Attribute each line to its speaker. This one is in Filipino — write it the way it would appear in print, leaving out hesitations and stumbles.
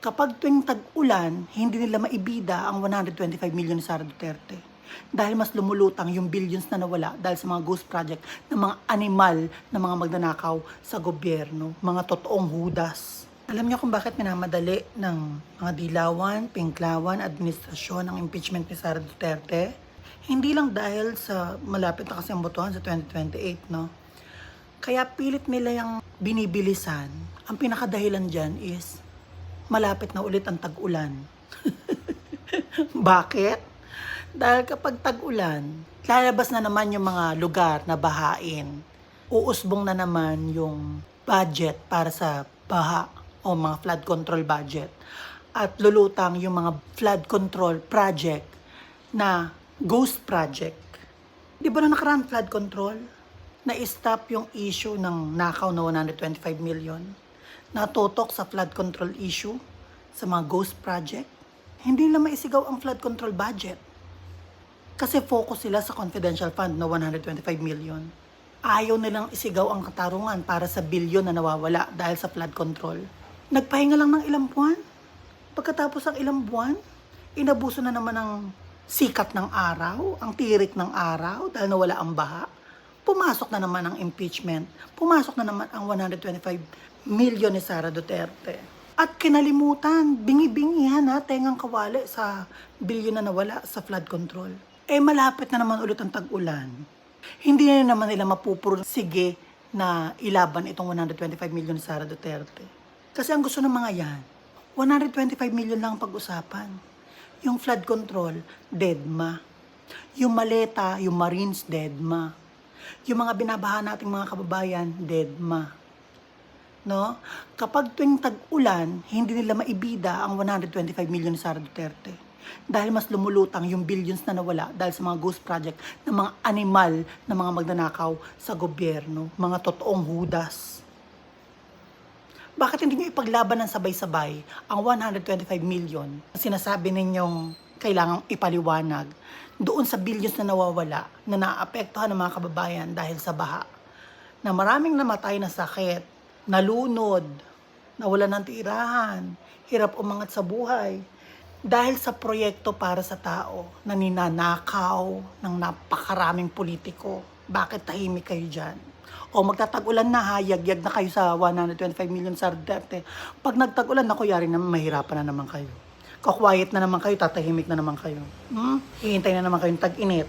Speaker 1: Kapag tuwing tag-ulan, hindi nila maibida ang 125 million ni Sara Duterte. Dahil mas lumulutang yung billions na nawala dahil sa mga ghost project ng mga animal na mga magnanakaw sa gobyerno, mga totoong hudas. Alam niyo kung bakit minamadali ng mga dilawan, pinklawan, administrasyon ang impeachment ni Sara Duterte? Hindi lang dahil sa malapit na kasi ang botohan sa 2028, no? Kaya pilit nila yung binibilisan. Ang pinakadahilan dyan is malapit na ulit ang tag-ulan. Bakit? Dahil kapag tag-ulan, lalabas na naman yung mga lugar na bahain. Uusbong na naman yung budget para sa baha o mga flood control budget. At lulutang yung mga flood control project na ghost project. Di ba na nakaraan flood control? Na-stop yung issue ng nakaw na 125 million. Natutok sa flood control issue, sa mga ghost project. Hindi na maisigaw ang flood control budget. Kasi focus sila sa confidential fund na 125 million. Ayaw nilang isigaw ang katarungan para sa bilyon na nawawala dahil sa flood control. Nagpahinga lang ng ilang buwan. Pagkatapos ng ilang buwan, inabuso na naman ang sikat ng araw, ang tirik ng araw dahil nawala ang baha. Pumasok na naman ang impeachment. Pumasok na naman ang 125 million ni Sara Duterte. At kinalimutan, bingi-bingihan ha, tengang kawali sa bilyon na nawala sa flood control. Malapit na naman ulit ang tag-ulan. Hindi na naman nila sige na ilaban itong 125 million ni Sara Duterte. Kasi ang gusto ng mga yan, 125 million lang ang pag-usapan. Yung flood control, deadma. Yung maleta, yung Marines, deadma. Yung mga binabaha nating mga kababayan, deadma. No? Kapag tuwing tag-ulan, hindi nila maibida ang 125 million ni Sara Duterte. Dahil mas lumulutang yung billions na nawala dahil sa mga ghost project ng mga animal na mga magnanakaw sa gobyerno, mga totoong hudas. Bakit hindi nyo ipaglaban ng sabay-sabay ang 125 million na sinasabi ninyong kailangang ipaliwanag doon sa billions na nawawala na naapektuhan ng mga kababayan dahil sa baha, na maraming namatay na sakit, nalunod, nawalan ng tirahan, hirap umangat sa buhay dahil sa proyekto para sa tao na ninanakaw ng napakaraming politiko. Bakit tahimik kayo dyan? O magtatag-ulan na ha, yagyag na kayo sa 125 million Sara Duterte. Pag nagtag-ulan, naku, yari naman, mahirapan na naman kayo. Kakwayet na naman kayo, tatahimik na naman kayo. Hihintay na naman kayong tag-init.